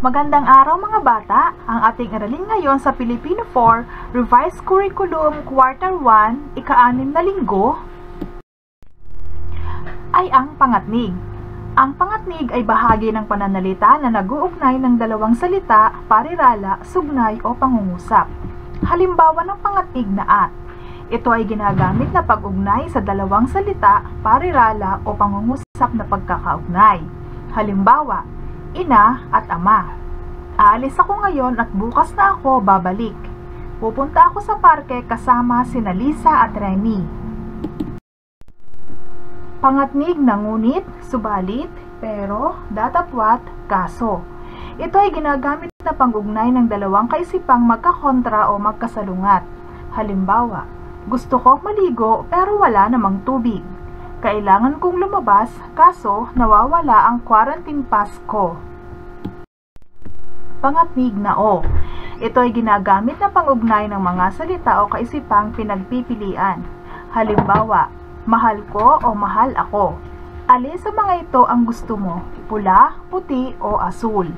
Magandang araw mga bata! Ang ating aralin ngayon sa Filipino 4 Revised Curriculum Quarter 1, ika-6 na linggo, ay ang pangatnig. Ang pangatnig ay bahagi ng pananalita na nag-uugnay ng dalawang salita, parirala, sugnay o pangungusap. Halimbawa ng pangatnig na at. Ito ay ginagamit na pag-ugnay sa dalawang salita, parirala o pangungusap na pagkakaugnay. Halimbawa, ina at ama. Aalis ako ngayon at bukas na ako babalik. Pupunta ako sa parke kasama sina Lisa at Remy. Pangatnig na ngunit, subalit, pero, datapwat, kaso. Ito ay ginagamit na pang-ugnay ng dalawang kaisipang magkakontra o magkasalungat. Halimbawa, gusto ko maligo pero wala namang tubig. Kailangan kong lumabas, kaso nawawala ang quarantine pass ko. Pangatnig na o. Ito ay ginagamit na pang-ugnay ng mga salita o kaisipang pinagpipilian. Halimbawa, mahal ko o mahal ako. Alin sa mga ito ang gusto mo? Pula, puti o asul?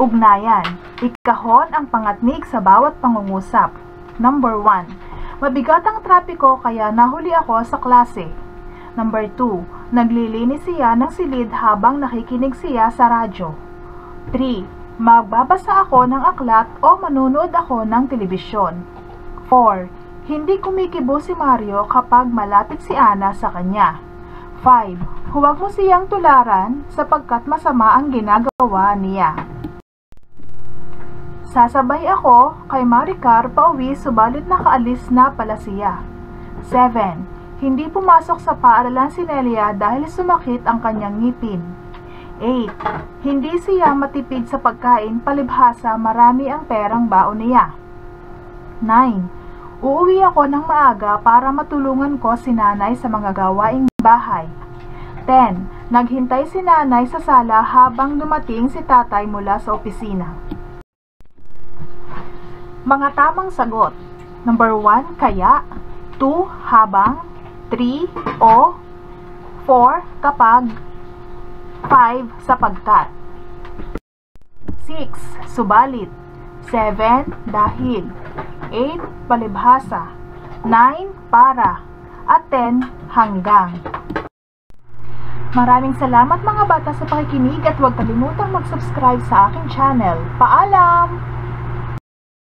Ugnayan. Ikahon ang pangatnig sa bawat pangungusap. Number 1. Mabigat ang trapiko kaya nahuli ako sa klase. Number 2. Naglilinis siya ng silid habang nakikinig siya sa radyo. 3. Magbabasa ako ng aklat o manunood ako ng telebisyon. 4. Hindi kumikibo si Mario kapag malapit si Ana sa kanya. 5. Huwag mo siyang tularan sapagkat masama ang ginagawa niya. Sasabay ako kay Maricar pauwi subalit nakaalis na pala siya. 7. Hindi pumasok sa paaralan si Nelia dahil sumakit ang kanyang ngipin. 8. Hindi siya matipid sa pagkain palibhasa marami ang perang baon niya. 9. Uuwi ako ng maaga para matulungan ko si nanay sa mga gawaing bahay. 10. Naghintay si nanay sa sala habang dumating si tatay mula sa opisina. Mga tamang sagot. Number 1, kaya. 2, habang. 3, o. 4, kapag. 5, sapagkat. 6, subalit. 7, dahil. 8, palibhasa. 9, para. At 10, hanggang. Maraming salamat mga bata sa pakikinig at huwag kalimutang mag-subscribe sa aking channel. Paalam!